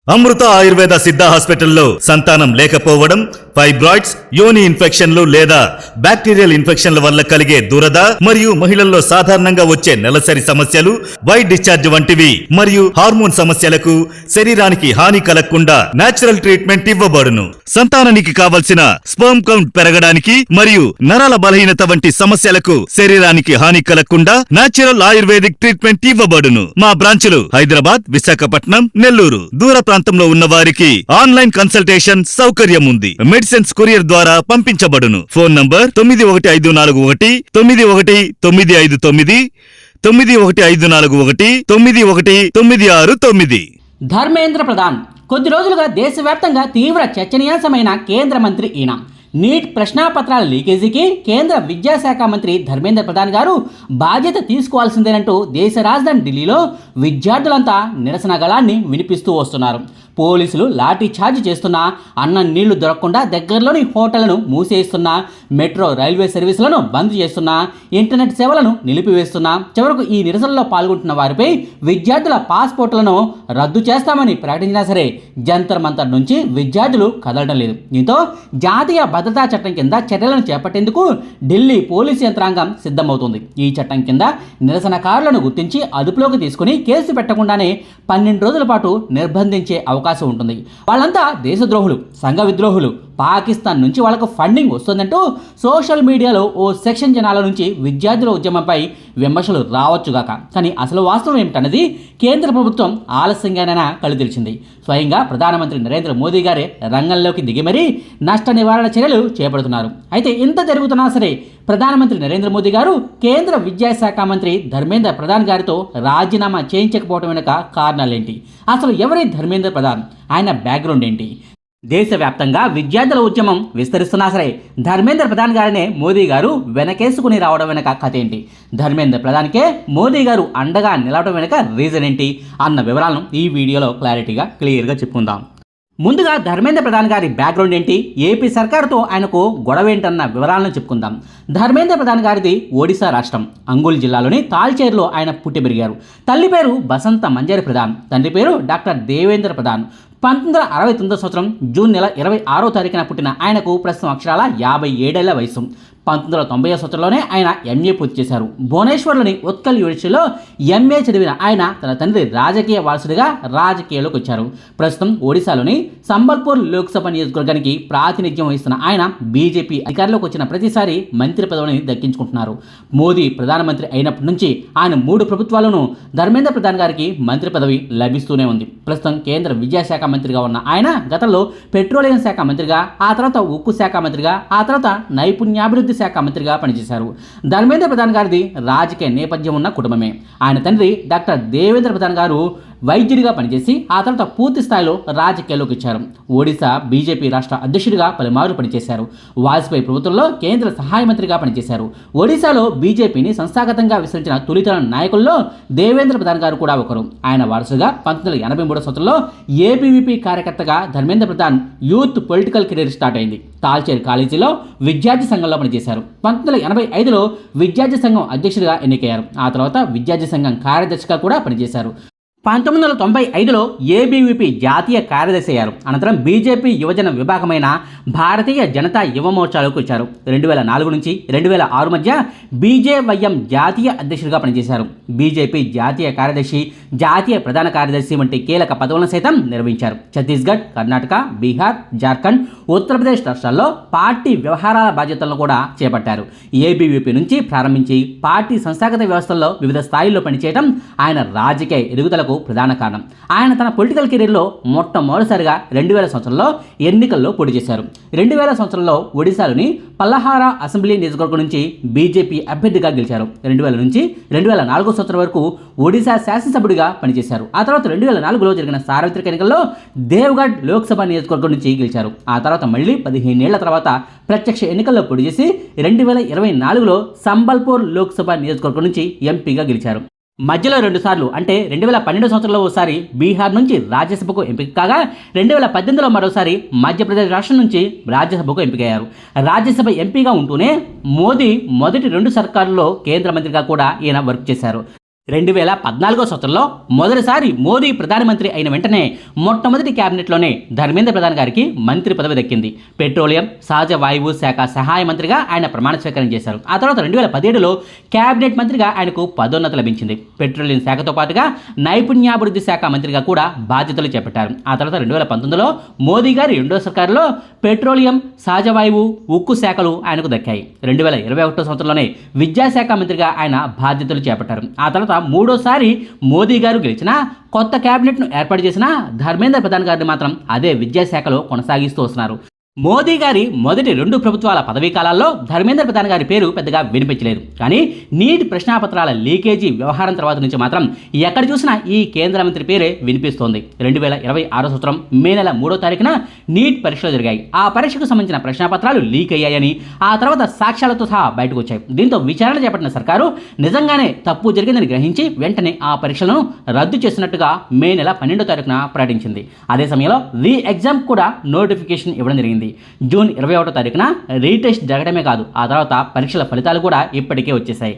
అమృత ఆయుర్వేద సిద్ధ హాస్పిటల్లో సంతానం లేకపోవడం, ఫైబ్రాయిడ్స్, యోని ఇన్ఫెక్షన్లు లేదా బ్యాక్టీరియల్ ఇన్ఫెక్షన్ల వల్ల కలిగే దురద మరియు మహిళల్లో సాధారణంగా వచ్చే నెలసరి సమస్యలు, వైట్ డిశ్చార్జ్ వంటివి మరియు హార్మోన్ సమస్యలకు శరీరానికి హాని కలగకుండా నేచురల్ ట్రీట్మెంట్ ఇవ్వబడును. సంతానానికి కావలసిన స్పెర్మ్ కౌంట్ పెరగడానికి మరియు నరాల బలహీనత వంటి సమస్యలకు శరీరానికి హాని కలగకుండా నేచురల్ ఆయుర్వేదిక్ ట్రీట్మెంట్ ఇవ్వబడును. మా బ్రాంచులు హైదరాబాద్, విశాఖపట్నం, నెల్లూరు. దూర ప్రాంతంలో ఉన్న వారికి ఆన్లైన్ కన్సల్టేషన్ సౌకర్యం ఉంది. మెడిసిన్స్ కొరియర్ ద్వారా పంపించబడును. Phone number 91541 91959 91541 91969. ధర్మేంద్ర ప్రధాన్ కొద్ది రోజులుగా దేశవ్యాప్తంగా తీవ్ర చర్చనీయాంశమైన కేంద్ర మంత్రి ఈయన. నీట్ ప్రశ్నాపత్రాల లీకేజీకి కేంద్ర విద్యాశాఖ మంత్రి ధర్మేంద్ర ప్రధాన్ గారు బాధ్యత తీసుకోవాల్సిందేనంటూ దేశ రాజధాని ఢిల్లీలో విద్యార్థులంతా నిరసన గళాన్ని వినిపిస్తూ వస్తున్నారు. పోలీసులు లాఠీ చార్జ్ చేస్తున్నా, అన్నం నీళ్లు దొరకకుండా దగ్గరలోని హోటళ్లను మూసేస్తున్నా, మెట్రో రైల్వే సర్వీసులను బంద్ చేస్తున్నా, ఇంటర్నెట్ సేవలను నిలిపివేస్తున్నా, చివరకు ఈ నిరసనలో పాల్గొంటున్న వారిపై విద్యార్థుల పాస్పోర్ట్లను రద్దు చేస్తామని ప్రకటించినా సరే జంతర్ మంతర్ నుంచి విద్యార్థులు కదలడం లేదు. దీంతో జాతీయ భద్రతా చట్టం కింద చర్యలను చేపట్టేందుకు ఢిల్లీ పోలీసు యంత్రాంగం సిద్ధమవుతుంది. ఈ చట్టం కింద నిరసనకారులను గుర్తించి అదుపులోకి తీసుకుని కేసు పెట్టకుండానే 12 రోజుల పాటు నిర్బంధించే అవకాశం ఉంటుంది. వాళ్ళంతా దేశద్రోహులు, సంఘ విద్రోహులు, పాకిస్తాన్ నుంచి వాళ్ళకు ఫండింగ్ వస్తుందంటూ సోషల్ మీడియాలో ఓ సెక్షన్ జనాల నుంచి విద్యార్థుల ఉద్యమంపై విమర్శలు రావచ్చుగాక, కానీ అసలు వాస్తవం ఏమిటన్నది కేంద్ర ప్రభుత్వం ఆలస్యంగానైనా కళ్ళు తెరిచింది. స్వయంగా ప్రధానమంత్రి నరేంద్ర మోదీ గారే రంగంలోకి దిగి మరీ నష్ట నివారణ చర్యలు చేపడుతున్నారు. అయితే ఇంత జరుగుతున్నా సరే ప్రధానమంత్రి నరేంద్ర మోదీ గారు కేంద్ర విద్యాశాఖ మంత్రి ధర్మేంద్ర ప్రధాన్ గారితో రాజీనామా చేయించకపోవడం వెనుక కారణాలేంటి? అసలు ఎవరి ధర్మేంద్ర ప్రధాన్? ఆయన బ్యాక్గ్రౌండ్ ఏంటి? దేశవ్యాప్తంగా విద్యార్థుల ఉద్యమం విస్తరిస్తున్నా సరే ధర్మేంద్ర ప్రధాన్ గారినే మోదీ గారు వెనకేసుకుని రావడం వెనక కథ ఏంటి? ధర్మేంద్ర ప్రధాన్కే మోదీ గారు అండగా నిలవడం వెనక రీజన్ ఏంటి అన్న వివరాలను ఈ వీడియోలో క్లియర్గా చెప్పుకుందాం. ముందుగా ధర్మేంద్ర ప్రధాన్ గారి బ్యాక్గ్రౌండ్ ఏంటి, ఏపీ సర్కారుతో ఆయనకు గొడవ ఏంటన్న వివరాలను చెప్పుకుందాం. ధర్మేంద్ర ప్రధాన్ గారిది ఒడిశా రాష్ట్రం అంగుల్ జిల్లాలోని తాల్చేరులో ఆయన పుట్టి పెరిగారు. తల్లి పేరు బసంత మంజరి ప్రధాన్, తండ్రి పేరు డాక్టర్ దేవేంద్ర ప్రధాన్. 1969 సంవత్సరం జూన్ నెల 26వ తారీఖున పుట్టిన ఆయనకు ప్రస్తుతం అక్షరాల 57 ఏళ్ల వయసు. 1990 సంవత్సరంలోనే ఆయన ఎంఏ పూర్తి చేశారు. భువనేశ్వర్లోని ఉత్కల్ యూనివర్సిటీలో ఎంఏ చదివిన ఆయన తన తండ్రి రాజకీయ వారసుడిగా రాజకీయాల్లోకి వచ్చారు. ప్రస్తుతం ఒడిశాలోని సంబల్పూర్ లోక్సభ నియోజకవర్గానికి ప్రాతినిధ్యం వహిస్తున్న ఆయన బీజేపీ అధికారంలోకి వచ్చిన ప్రతిసారి మంత్రి పదవిని దక్కించుకుంటున్నారు. మోదీ ప్రధానమంత్రి అయినప్పటి నుంచి ఆయన 3 ప్రభుత్వాలను ధర్మేంద్ర ప్రధాన్ గారికి మంత్రి పదవి లభిస్తూనే ఉంది. ప్రస్తుతం కేంద్ర విద్యాశాఖ మంత్రిగా ఉన్న ఆయన గతంలో పెట్రోలియం శాఖ మంత్రిగా, ఆ తర్వాత ఉక్కు శాఖ మంత్రిగా, ఆ తర్వాత నైపుణ్యాభివృద్ధి శాఖ మంత్రిగా పనిచేశారు. ధర్మేంద్ర ప్రధాన్ గారిది రాజకీయ నేపథ్యం ఉన్న కుటుంబమే. ఆయన తండ్రి డాక్టర్ దేవేంద్ర ప్రధాన్ గారు వైద్యుడిగా పనిచేసి ఆ తర్వాత పూర్తి స్థాయిలో రాజకీయాల్లోకి వచ్చారు. ఒడిశా బీజేపీ రాష్ట్ర అధ్యక్షుడిగా పలుమార్లు పనిచేశారు. వాజ్పేయి ప్రభుత్వంలో కేంద్ర సహాయ మంత్రిగా పనిచేశారు. ఒడిశాలో బీజేపీని సంస్థాగతంగా విస్తరించిన తొలితరం నాయకుల్లో దేవేంద్ర ప్రధాన్ గారు కూడా ఒకరు. ఆయన వారసుగా 1983 సంవత్సరంలో ఏబీవీపీ కార్యకర్తగా Dharmendra Pradhan youth political career start అయింది. తాల్చేర్ కాలేజీలో విద్యార్థి సంఘంలో పనిచేశారు. 1985లో విద్యార్థి సంఘం అధ్యక్షుడిగా ఎన్నికయ్యారు. ఆ తర్వాత విద్యార్థి సంఘం కార్యదర్శిగా కూడా పనిచేశారు. 1995లో ఏబీవీపీ జాతీయ కార్యదర్శి అయ్యారు. అనంతరం బీజేపీ యువజన విభాగమైన భారతీయ జనతా యువ మోర్చాలోకి వచ్చారు. 2004 నుంచి 2006 మధ్య బీజేవైఎం జాతీయ అధ్యక్షుడిగా పనిచేశారు. బీజేపీ జాతీయ కార్యదర్శి, జాతీయ ప్రధాన కార్యదర్శి వంటి కీలక పదవులను సైతం నిర్వహించారు. ఛత్తీస్గఢ్, కర్ణాటక, బీహార్, జార్ఖండ్, ఉత్తరప్రదేశ్ రాష్ట్రాల్లో పార్టీ వ్యవహారాల బాధ్యతలను కూడా చేపట్టారు. ఏబీవీపీ నుంచి ప్రారంభించి పార్టీ సంస్థాగత వ్యవస్థల్లో వివిధ స్థాయిల్లో పనిచేయడం ఆయన రాజకీయ ఎదుగుదలకు ప్రధాన కారణం. ఆయన తన పొలిటికల్ కెరీర్లో మొట్టమొదటిసారిగా 2000 సంవత్సరంలో ఎన్నికల్లో పోటీ చేశారు. 2000 సంవత్సరంలో ఒడిశాలోని పల్లహారా అసెంబ్లీ నియోజకవర్గం నుంచి బీజేపీ అభ్యర్థిగా గెలిచారు. 2000 నుంచి 2004 సంవత్సరం వరకు ఒడిశా శాసనసభ్యుడిగా పనిచేశారు. ఆ తర్వాత 2004లో జరిగిన సార్వత్రిక ఎన్నికల్లో దేవ్గఢ్ లోక్సభ నియోజకవర్గం నుంచి గెలిచారు. ఆ తర్వాత మళ్ళీ 15 ఏళ్ల తర్వాత ప్రత్యక్ష ఎన్నికల్లో పోటీ చేసి 2024లో సంబల్పూర్ లోక్సభ నియోజకవర్గం నుంచి ఎంపీగా గెలిచారు. మధ్యలో 2 సార్లు అంటే 2012 సంవత్సరంలో ఒకసారి బీహార్ నుంచి రాజ్యసభకు ఎంపిక కాగా 2018లో మరోసారి మధ్యప్రదేశ్ రాష్ట్రం నుంచి రాజ్యసభకు ఎంపికయ్యారు. రాజ్యసభ ఎంపీగా ఉంటూనే మోదీ మొదటి 2 సర్కారుల్లో కేంద్ర మంత్రిగా కూడా ఈయన వర్క్ చేశారు. 2014 సంవత్సరంలో మొదటిసారి మోదీ ప్రధానమంత్రి అయిన వెంటనే మొట్టమొదటి క్యాబినెట్లోనే ధర్మేంద్ర ప్రధాన్ గారికి మంత్రి పదవి దక్కింది. పెట్రోలియం, సహజ వాయువు శాఖ సహాయ మంత్రిగా ఆయన ప్రమాణ స్వీకారం చేశారు. ఆ తర్వాత 2017లో క్యాబినెట్ మంత్రిగా ఆయనకు పదోన్నతి లభించింది. పెట్రోలియం శాఖతో పాటుగా నైపుణ్యాభివృద్ధి శాఖ మంత్రిగా కూడా బాధ్యతలు చేపట్టారు. ఆ తర్వాత 2019లో మోదీ గారి రెండో సర్కారులో పెట్రోలియం, సహజ వాయువు, ఉక్కు శాఖలు ఆయనకు దక్కాయి. 2021 సంవత్సరంలోనే విద్యాశాఖ మంత్రిగా ఆయన బాధ్యతలు చేపట్టారు. ఆ తర్వాత మూడోసారి మోదీ గారు గెలిచినా కొత్త క్యాబినెట్ను ఏర్పాటు చేసిన ధర్మేంద్ర ప్రధాన్ గారిని మాత్రం అదే విద్యాశాఖలో కొనసాగిస్తూ వస్తున్నారు. మోదీ గారి మొదటి 2 ప్రభుత్వాల పదవీ కాలాల్లో ధర్మేంద్ర ప్రధాన్ గారి పేరు పెద్దగా వినిపించలేదు. కానీ నీట్ ప్రశ్నాపత్రాల లీకేజీ వ్యవహారం తర్వాత నుంచి మాత్రం ఎక్కడ చూసినా ఈ కేంద్ర మంత్రి పేరే వినిపిస్తోంది. 2026 సంవత్సరం మే నెల 3వ తారీఖున నీట్ పరీక్షలు జరిగాయి. ఆ పరీక్షకు సంబంధించిన ప్రశ్నాపత్రాలు లీక్ అయ్యాయని ఆ తర్వాత సాక్ష్యాలతో సహా బయటకు వచ్చాయి. దీంతో విచారణ చేపట్టిన సర్కారు నిజంగానే తప్పు జరిగిందని గ్రహించి వెంటనే ఆ పరీక్షలను రద్దు చేసినట్టుగా మే నెల 12వ తారీఖున ప్రకటించింది. అదే సమయంలో రీ ఎగ్జామ్ కూడా నోటిఫికేషన్ ఇవ్వడం జరిగింది. జూన్ 21వ తారీఖున రీటెస్ట్ జరగడమే కాదు, ఆ తర్వాత పరీక్షల ఫలితాలు కూడా ఇప్పటికే వచ్చేసాయి.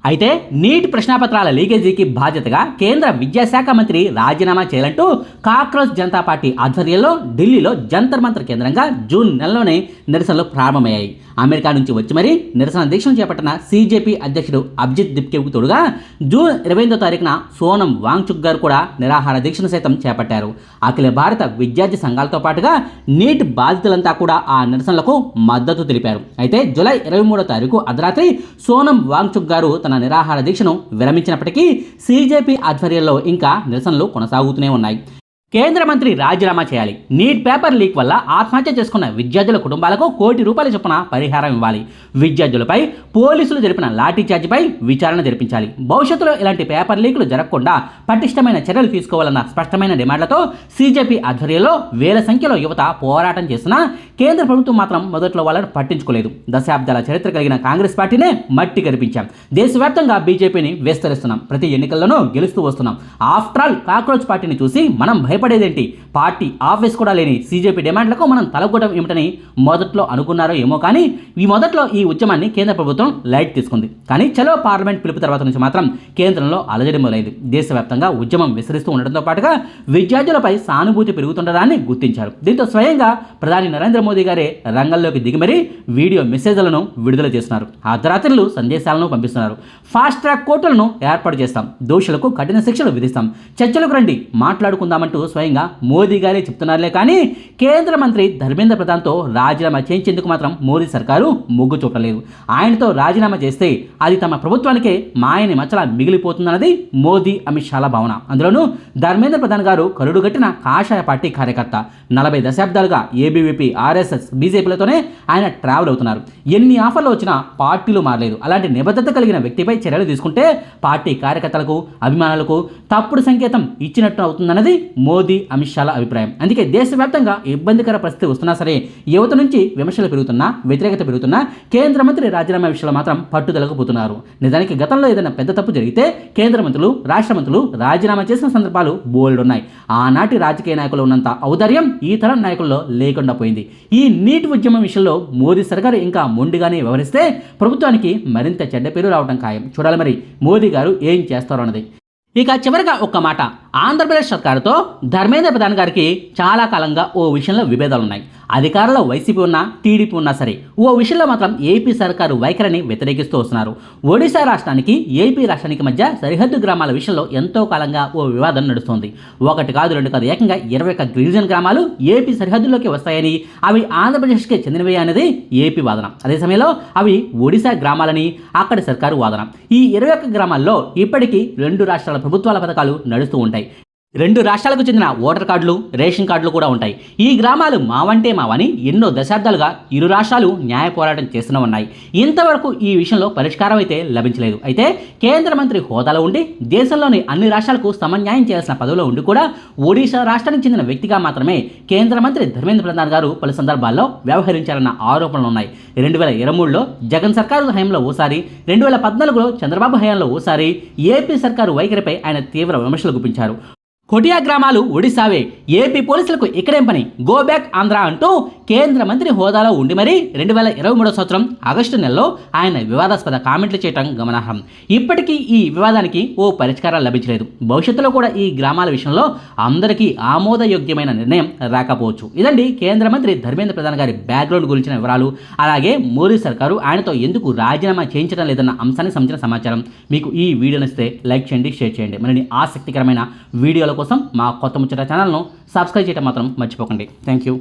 అయితే నీట్ ప్రశ్నాపత్రాల లీకేజీకి బాధ్యతగా కేంద్ర విద్యాశాఖ మంత్రి రాజీనామా చేయాలంటూ కాక్రోచ్ జనతా పార్టీ ఆధ్వర్యంలో ఢిల్లీలో జంతర్ మంతర్ కేంద్రంగా జూన్ నెలలోనే నిరసనలు ప్రారంభమయ్యాయి. అమెరికా నుంచి వచ్చి మరీ నిరసన దీక్షను చేపట్టిన సీజేపీ అధ్యక్షుడు అభిజిత్ దిప్కేకు తోడుగా జూన్ 28వ తారీఖున సోనం వాంగ్చుక్ గారు కూడా నిరాహార దీక్షను సైతం చేపట్టారు. అఖిల భారత విద్యార్థి సంఘాలతో పాటుగా నీట్ బాధితులంతా కూడా ఆ నిరసనలకు మద్దతు తెలిపారు. అయితే జూలై 23వ తారీఖు అర్ధరాత్రి సోనం వాంగ్చుక్ గారు తన నిరాహార దీక్షను విరమించినప్పటికీ సీజేపీ ఆధ్వర్యంలో ఇంకా నిరసనలు కొనసాగుతూనే ఉన్నాయి. కేంద్ర మంత్రి రాజీనామా చేయాలి. నీట్ పేపర్ లీక్ వల్ల ఆత్మహత్య చేసుకున్న విద్యార్థుల కుటుంబాలకు ₹1 కోటి చొప్పున పరిహారం ఇవ్వాలి. విద్యార్థులపై పోలీసులు జరిపిన లాఠీ చార్జిపై విచారణ జరిపించాలి. భవిష్యత్తులో ఇలాంటి పేపర్ లీకులు జరగకుండా పటిష్టమైన చర్యలు తీసుకోవాలన్న స్పష్టమైన డిమాండ్లతో సీజేపీ ఆధ్వర్యంలో వేల సంఖ్యలో యువత పోరాటం చేసినా కేంద్ర ప్రభుత్వం మాత్రం మొదట్లో వాళ్ళను పట్టించుకోలేదు. దశాబ్దాల చరిత్ర కలిగిన కాంగ్రెస్ పార్టీనే మట్టి కనిపించాం. దేశవ్యాప్తంగా బీజేపీని విస్తరిస్తున్నాం. ప్రతి ఎన్నికల్లోనూ గెలుస్తూ వస్తున్నాం. ఆఫ్టర్ ఆల్ కాక్రోచ్ పార్టీని చూసి మనం భయపడేదేంటి? పార్టీ ఆఫీస్ కూడా లేని సీజేపీ డిమాండ్లకు మనం తలగొట్టం ఏమిటని మొదట్లో అనుకున్నారో ఏమో, కానీ మొదట్లో ఈ ఉద్యమాన్ని కేంద్ర ప్రభుత్వం లైట్ తీసుకుంది. కానీ చలో పార్లమెంట్ పిలుపు తర్వాత నుంచి మాత్రం కేంద్రంలో అలజడి మొదలైంది. దేశవ్యాప్తంగా ఉద్యమం విస్తరిస్తూ ఉండడంతో పాటుగా విద్యార్థులపై సానుభూతి పెరుగుతుండడాన్ని గుర్తించారు. దీంతో స్వయంగా ప్రధాని నరేంద్ర మోదీ గారే రంగంలోకి దిగి మరీ వీడియో మెసేజ్లను విడుదల చేస్తున్నారు. అర్ధరాత్రులు సందేశాలను పంపిస్తున్నారు. ఫాస్ట్ ట్రాక్ కోర్టులను ఏర్పాటు చేస్తాం, దోషులకు కఠిన శిక్షలు విధిస్తాం, చర్చలకు రండి, మాట్లాడుకుందామంటూ స్వయంగా మోదీ గారే చెప్తున్నారులే. కానీ కేంద్ర మంత్రి ధర్మేంద్ర ప్రధాన్తో రాజీనామా చేయించేందుకు మాత్రం మోదీ సర్కారు మొగ్గు చూపలేదు. ఆయనతో రాజీనామా చేస్తే అది తమ ప్రభుత్వానికే మాయని మచ్చలా మిగిలిపోతుందన్నది మోదీ, అమిత్ షాల భావన. అందులోనూ ధర్మేంద్ర ప్రధాన్ గారు కరుడుగట్టిన కాషాయ పార్టీ కార్యకర్త. 40 దశాబ్దాలుగా ఏబీవీపీ, ఆర్ఎస్ఎస్, బీజేపీలతోనే ఆయన ట్రావెల్ అవుతున్నారు. ఎన్ని ఆఫర్లు వచ్చినా పార్టీలు మారలేదు. అలాంటి నిబద్ధత కలిగిన వ్యక్తిపై చర్యలు తీసుకుంటే పార్టీ కార్యకర్తలకు, అభిమానులకు తప్పుడు సంకేతం ఇచ్చినట్టు అవుతుందన్నది మోదీ, అమిత్ షాల అభిప్రాయం. అందుకే దేశవ్యాప్తంగా ఇబ్బందికర పరిస్థితి వస్తున్నా సరే యువత నుంచి విమర్శలు పెరుగుతున్నా, వ్యతిరేకత పెరుగుతున్నా కేంద్ర మంత్రి రాజీనామా విషయంలో మాత్రం పట్టుదలకు పోతున్నారు. నిజానికి గతంలో ఏదైనా పెద్ద తప్పు జరిగితే కేంద్ర మంత్రులు, రాష్ట్ర మంత్రులు రాజీనామా చేసిన సందర్భాలు బోల్డ్ ఉన్నాయి. ఆనాటి రాజకీయ నాయకులు ఉన్నంత ఔదార్యం ఈ తరం నాయకుల్లో లేకుండా పోయింది. ఈ నీట్ ఉద్యమం విషయంలో మోదీ సర్కారు ఇంకా మొండిగానే వ్యవహరిస్తే ప్రభుత్వానికి మరింత చెడ్డ పేరు రావడం ఖాయం. చూడాలి మరి మోదీ గారు ఏం చేస్తారో అన్నది. ఇక చివరిగా ఒక్క మాట, ఆంధ్రప్రదేశ్ సర్కారుతో ధర్మేంద్ర ప్రధాన్ గారికి చాలా కాలంగా ఓ విషయంలో విభేదాలు ఉన్నాయి. అధికారంలో వైసీపీ ఉన్నా, టీడీపీ ఉన్నా సరే ఓ విషయంలో మాత్రం ఏపీ సర్కారు వైఖరిని వ్యతిరేకిస్తూ వస్తున్నారు. ఒడిశా రాష్ట్రానికి, ఏపీ రాష్ట్రానికి మధ్య సరిహద్దు గ్రామాల విషయంలో ఎంతో కాలంగా ఓ వివాదం నడుస్తోంది. 1 కాదు 2 కాదు, ఏకంగా 21 గిరిజన గ్రామాలు ఏపీ సరిహద్దుల్లోకి వస్తాయని, అవి ఆంధ్రప్రదేశ్కి చెందినవే అనేది ఏపీ వాదన. అదే సమయంలో అవి ఒడిశా గ్రామాలని అక్కడి సర్కారు వాదన. ఈ 21 గ్రామాల్లో ఇప్పటికీ 2 రాష్ట్రాల ప్రభుత్వాల పథకాలు నడుస్తూ ఉంటాయి. 2 రాష్ట్రాలకు చెందిన ఓటర్ కార్డులు, రేషన్ కార్డులు కూడా ఉంటాయి. ఈ గ్రామాలు మావంటే మావని ఎన్నో దశాబ్దాలుగా ఇరు రాష్ట్రాలు న్యాయ పోరాటం చేస్తూనే ఉన్నాయి. ఇంతవరకు ఈ విషయంలో పరిష్కారం అయితే లభించలేదు. అయితే కేంద్ర మంత్రి హోదాలో ఉండి దేశంలోని అన్ని రాష్ట్రాలకు సమన్యాయం చేయాల్సిన పదవిలో ఉండి కూడా ఒడిశా రాష్ట్రానికి చెందిన వ్యక్తిగా మాత్రమే కేంద్ర మంత్రి ధర్మేంద్ర ప్రధాన్ గారు పలు సందర్భాల్లో వ్యవహరించారన్న ఆరోపణలు ఉన్నాయి. 2023లో జగన్ సర్కారు హయాంలో ఓసారి, 2014లో చంద్రబాబు హయాంలో ఓసారి ఏపీ సర్కారు వైఖరిపై ఆయన తీవ్ర విమర్శలు గుప్పించారు. కొటియా గ్రామాలు ఒడిశావే, ఏపీ పోలీసులకు ఇక్కడేం పని, గో బ్యాక్ ఆంధ్ర అంటూ కేంద్ర మంత్రి హోదాలో ఉండి మరీ 2023 సంవత్సరం ఆగస్టు నెలలో ఆయన వివాదాస్పద కామెంట్లు చేయడం గమనార్హం. ఇప్పటికీ ఈ వివాదానికి ఓ పరిష్కారం లభించలేదు. భవిష్యత్తులో కూడా ఈ గ్రామాల విషయంలో అందరికీ ఆమోదయోగ్యమైన నిర్ణయం రాకపోవచ్చు. ఇదండి కేంద్ర మంత్రి ధర్మేంద్ర ప్రధాన్ గారి బ్యాక్గ్రౌండ్ గురించిన వివరాలు. అలాగే మోదీ సర్కారు ఆయనతో ఎందుకు రాజీనామా చేయించడం లేదన్న అంశానికి సంబంధించిన సమాచారం. మీకు ఈ వీడియో నచ్చితే లైక్ చేయండి, షేర్ చేయండి. మరిన్ని ఆసక్తికరమైన వీడియోల కోసం మా కొత్త ముచ్చట ఛానల్ను సబ్స్క్రైబ్ చేయడం మాత్రం మర్చిపోకండి. Thank you.